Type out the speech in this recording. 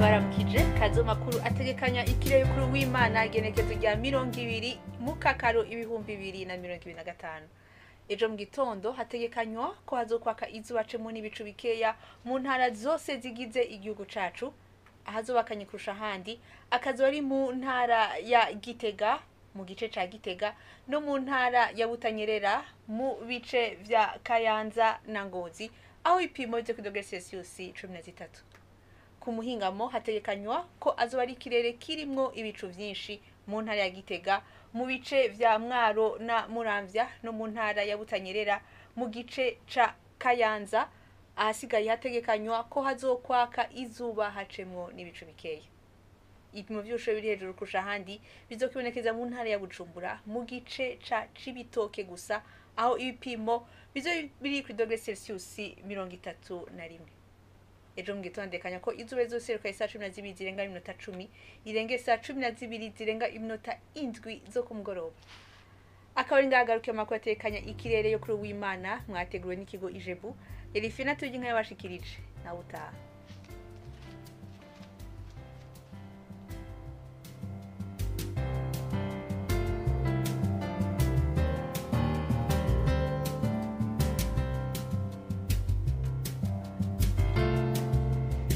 ndabaramukije Amakuru ategekanya ikirere kuri w'Imana Igenekerezo rya 20 mukakaro 2025. Ejo mu gitondo hategekanywa ko hazokwaka izuba cemo n'ibicu bikeya mu ntara zose zigize igihugu cacu, ahazobakanye kurusha handi akazo ari mu ntara ya Gitega, mu gice ca Gitega no mu ntara ya Butanyerera, mu bice vya Kayanza na Ngozi, aho ipimo byo ku dogere Celsius 13. Ku muhingamo hategekanywa ko azoba ari ikirere kirimwo ibicu vyinshi mu ntara ya Gitega, mu bice vya Mwaro na Muramvya no mu ntara ya Butanyerera, mu gice ca Kayanza. Ahasigaye hategekanywa ko hazokwaka izuba hacemwo n'ibicu bikeya. Ibipimo vy'ubushuhe biri hejuru kurusha handi bizokibonekeza mu ntara ya Bujumbura, mu gice ca Cibitoke gusa, aho ibipimo biri ku dogere Celsius 31. Ejo mu gitondo ndekanya ko izuba rizoseruka isa 12 zirenga iminota 10, irenge saa 12 zirenga iminota 7 zo ku mugoroba. Akaba ngagaruke amakuru atekanya ikirere yo kuri w'Imana, mwateguwe n'ikigo Ijebu. Elifina tujye nka yabashikirije na utaha.